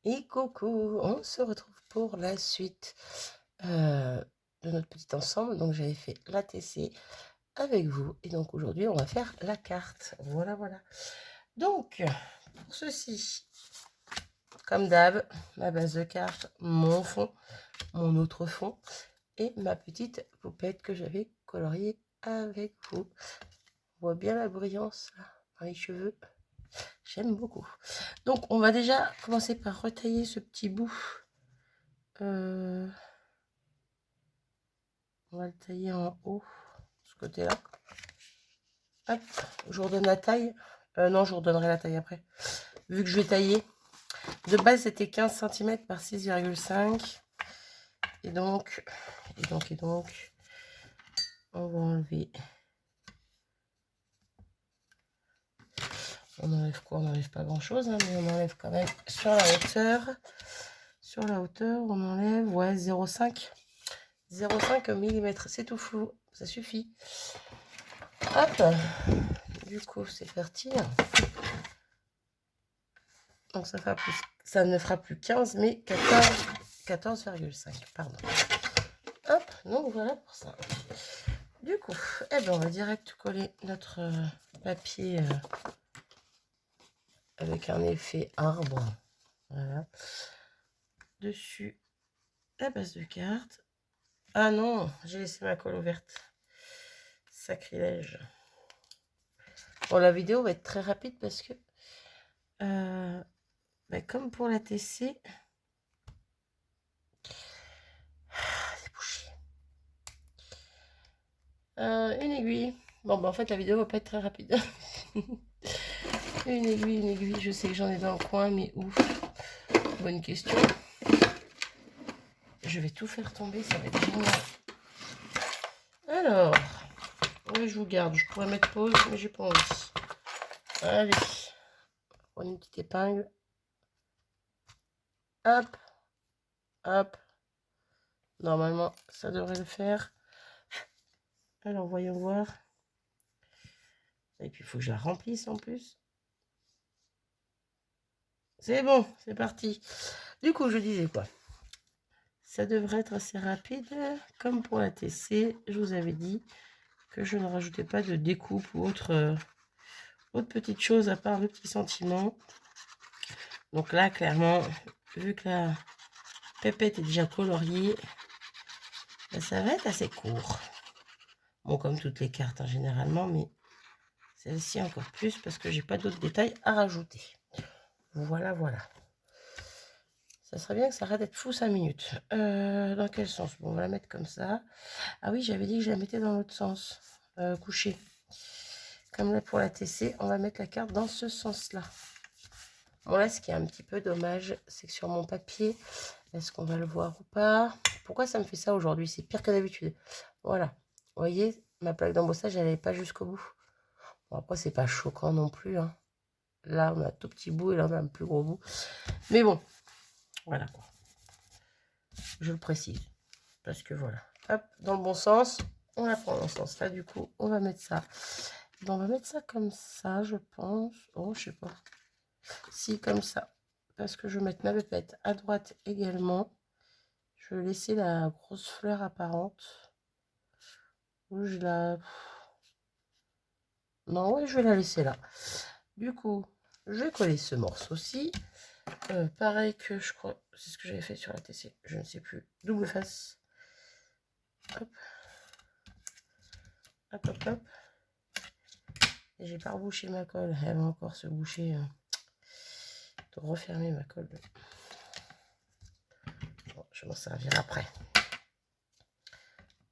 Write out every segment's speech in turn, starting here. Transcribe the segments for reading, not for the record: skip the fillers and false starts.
Et coucou, on se retrouve pour la suite de notre petit ensemble. Donc j'avais fait la TC avec vous et donc aujourd'hui on va faire la carte. Voilà, voilà. Donc pour ceci, comme d'hab, ma base de cartes, mon fond, mon autre fond et ma petite poupette que j'avais coloriée avec vous. On voit bien la brillance là, dans les cheveux. J'aime beaucoup. Donc on va déjà commencer par retailler ce petit bout. On va le tailler en haut, ce côté-là. Hop, je vous redonne la taille. Non, je vous redonnerai la taille après. Vu que je vais tailler. De base, c'était 15 cm par 6,5. Et donc, on va enlever. On enlève quoi? On n'enlève pas grand-chose, hein, mais on enlève quand même sur la hauteur. Sur la hauteur, on enlève, ouais, 0,5. 0,5 mm. C'est tout flou. Ça suffit. Hop. Du coup, c'est parti. Donc ça ne fera plus 15, mais 14,5. Pardon. Hop, donc voilà pour ça. Du coup, eh ben, on va direct coller notre papier avec un effet arbre. Voilà. Dessus la base de carte. Ah non, j'ai laissé ma colle ouverte. Sacrilège. Bon, la vidéo va être très rapide parce que, comme pour la TC, c'est bouché. Une aiguille. Bon, en fait, la vidéo va pas être très rapide. Une aiguille. Je sais que j'en ai dans le coin, mais où? Bonne question. Je vais tout faire tomber, ça va être génial. Alors, oui, je vous garde. Je pourrais mettre pause, mais j'ai pas envie. Allez, prendre une petite épingle. Hop, hop. Normalement, ça devrait le faire. Alors, voyons voir. Et puis, il faut que je la remplisse en plus. C'est bon, c'est parti. Du coup, je disais quoi? Ça devrait être assez rapide. Comme pour la TC, je vous avais dit que je ne rajoutais pas de découpe ou autre petite chose à part le petit sentiment. Donc là, clairement, vu que la pépette est déjà coloriée, ça va être assez court. Bon, comme toutes les cartes, hein, généralement, mais celle-ci encore plus parce que j'ai pas d'autres détails à rajouter. Voilà, voilà. Ça serait bien que ça arrête d'être fou 5 minutes. Dans quel sens? Bon, on va la mettre comme ça. Ah oui, j'avais dit que je la mettais dans l'autre sens, couchée. Comme là pour la TC, on va mettre la carte dans ce sens-là. Bon, là, ce qui est un petit peu dommage, c'est que sur mon papier, est-ce qu'on va le voir ou pas? Pourquoi ça me fait ça aujourd'hui? C'est pire que d'habitude. Voilà. Vous voyez, ma plaque d'embossage, elle n'est pas jusqu'au bout. Bon, après, c'est pas choquant non plus, hein. Là, on a un tout petit bout et là, on a un plus gros bout. Mais bon, voilà quoi. Je le précise. Parce que voilà. Hop, dans le bon sens, on la prend dans ce sens-là. Du coup, on va mettre ça. Bon, on va mettre ça comme ça, je pense. Oh, je sais pas. Si, comme ça. Parce que je vais mettre ma pépette à droite également. Je vais laisser la grosse fleur apparente. Ou je la... Non, ouais, je vais la laisser là. Du coup, je vais coller ce morceau-ci. Pareil que je crois... C'est ce que j'avais fait sur la TC. Je ne sais plus. Double face. Hop. Hop, hop, hop. Et j'ai pas rebouché ma colle. Elle va encore se boucher. De refermer ma colle. Bon, je vais m'en servir après.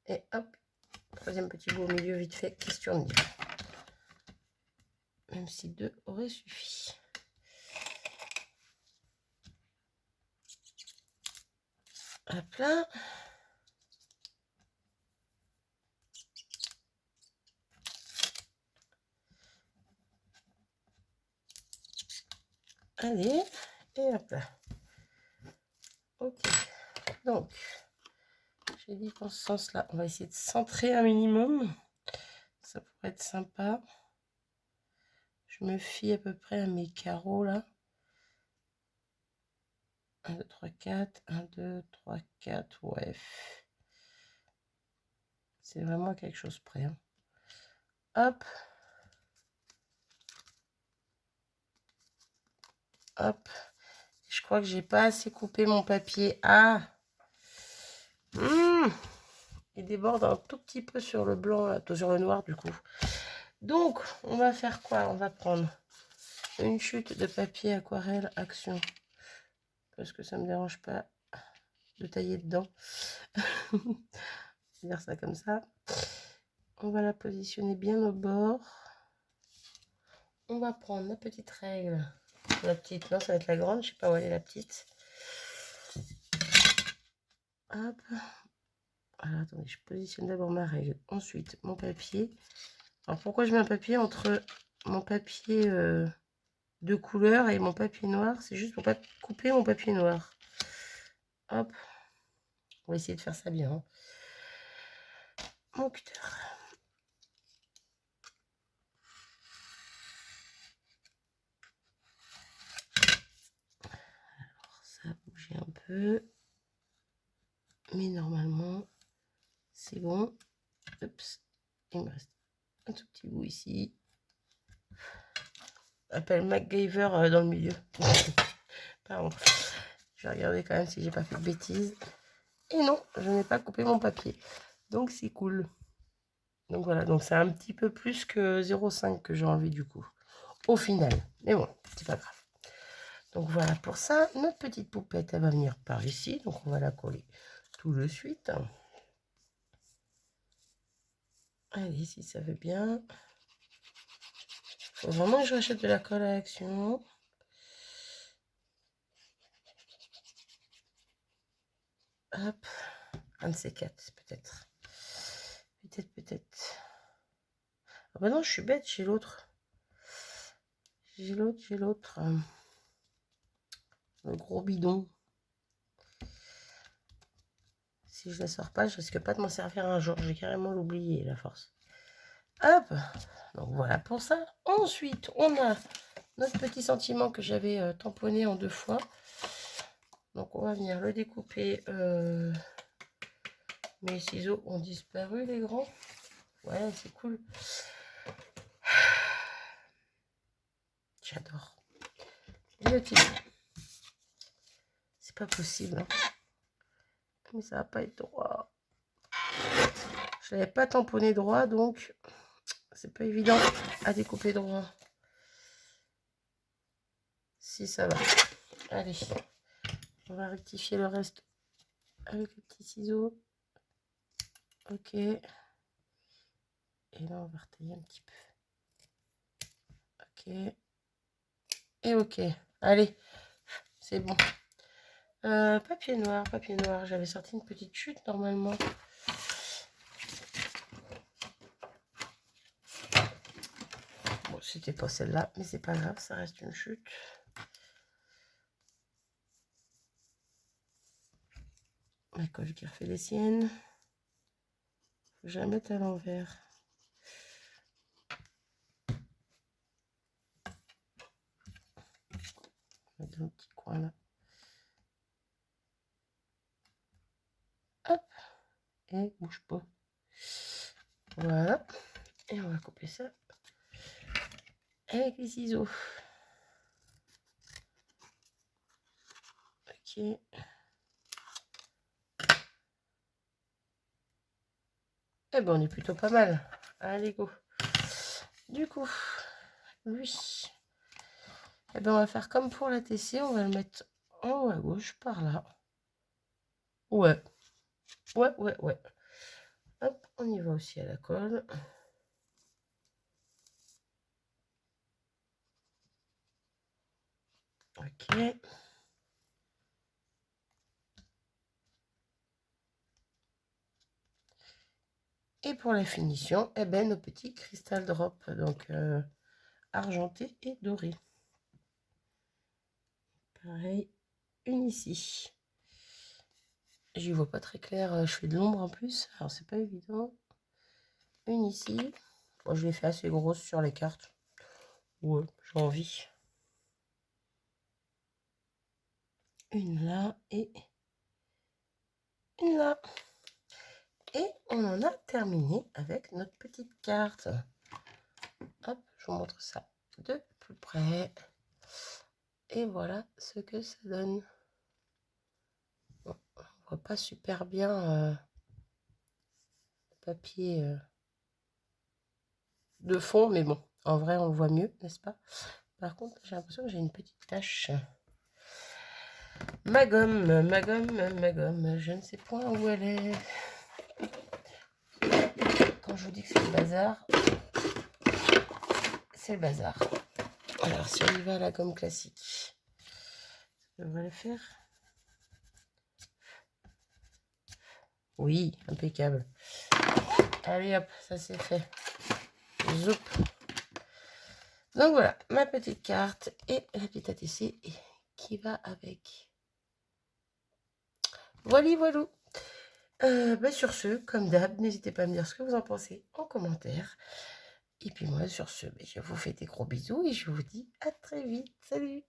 Et hop. Troisième petit bout au milieu, vite fait. Question de dire. Même si deux aurait suffi. Hop là. Allez. Et hop là. Ok. Donc, j'ai dit dans ce sens-là, on va essayer de centrer un minimum. Ça pourrait être sympa. Je me fie à peu près à mes carreaux là. 1, 2, 3, 4. 1, 2, 3, 4. Ouais. C'est vraiment quelque chose près. Hein. Hop. Hop. Je crois que j'ai pas assez coupé mon papier. Ah. Il déborde un tout petit peu sur le blanc, là, sur le noir du coup. Donc, on va faire quoi? On va prendre une chute de papier aquarelle action. Parce que ça me dérange pas de tailler dedans. Dire ça comme ça. On va la positionner bien au bord. On va prendre la petite règle. La petite, non, ça va être la grande. Je sais pas où elle est la petite. Hop. Alors, attendez, je positionne d'abord ma règle. Ensuite, mon papier. Alors, pourquoi je mets un papier entre mon papier de couleur et mon papier noir? C'est juste pour pas couper mon papier noir. Hop. On va essayer de faire ça bien. Hein. Mon cutter. Alors, ça a bougé un peu. Mais normalement, c'est bon. Oups. Il me reste un tout petit bout ici. Appelle MacGyver dans le milieu. Pardon. Je vais regarder quand même si j'ai pas fait de bêtises. Et non, je n'ai pas coupé mon papier. Donc c'est cool. Donc voilà, donc c'est un petit peu plus que 0,5 que j'ai enlevé du coup. Au final. Mais bon, c'est pas grave. Donc voilà pour ça. Notre petite poupette, elle va venir par ici. Donc on va la coller tout de suite. Allez, si ça veut bien. Faut vraiment que je rachète de la colle à action. Hop. Un de ces quatre, peut-être. Peut-être. Ah bah non, je suis bête, j'ai l'autre. J'ai l'autre. Le gros bidon. Si je la sors pas, je risque pas de m'en servir un jour. Je vais carrément l'oublier, la force. Hop. Donc voilà pour ça. Ensuite, on a notre petit sentiment que j'avais tamponné en 2 fois. Donc on va venir le découper. Mes ciseaux ont disparu, les grands. Ouais, c'est cool. J'adore. Le petit. C'est pas possible. Hein. Mais ça va pas être droit. Je l'avais pas tamponné droit, donc c'est pas évident à découper droit. Si ça va. Allez. On va rectifier le reste avec le petit ciseau. Ok. Et là, on va retailler un petit peu. Ok. Et ok. Allez. C'est bon. Papier noir. J'avais sorti une petite chute normalement. Bon, c'était pas celle-là, mais c'est pas grave, ça reste une chute. La colle qui refait les siennes. Faut que je la mette à l'envers. Mettre dans le petit coin là. Hop. Et bouge pas. Voilà. Et on va couper ça avec les ciseaux. Ok. Eh ben on est plutôt pas mal. Allez go. Du coup, lui. Eh ben on va faire comme pour la TC. On va le mettre en haut à gauche par là. Ouais. Hop, on y va aussi à la colle. Ok. Et pour la finition, eh ben, nos petits cristal drop, donc argenté et doré. Pareil, une ici. J'y vois pas très clair, je fais de l'ombre en plus, alors c'est pas évident. Une ici. Bon, je l'ai fait assez grosse sur les cartes. Ouais, j'ai envie. une là et une là. Et on en a terminé avec notre petite carte. Hop, je vous montre ça de plus près. Et voilà ce que ça donne. Bon, on voit pas super bien le papier de fond, mais bon, en vrai, on le voit mieux, n'est-ce pas? Par contre, j'ai l'impression que j'ai une petite tache. Ma gomme, je ne sais point où elle est. Quand je vous dis que c'est le bazar, c'est le bazar. Alors, si on y va à la gomme classique, ça devrait le faire. Oui, impeccable. Allez hop, ça c'est fait. Zoup. Donc voilà, ma petite carte et la petite ATC qui va avec. Voilà, voilà. Sur ce, comme d'hab, n'hésitez pas à me dire ce que vous en pensez en commentaire. Et puis moi, sur ce, je vous fais des gros bisous et je vous dis à très vite. Salut!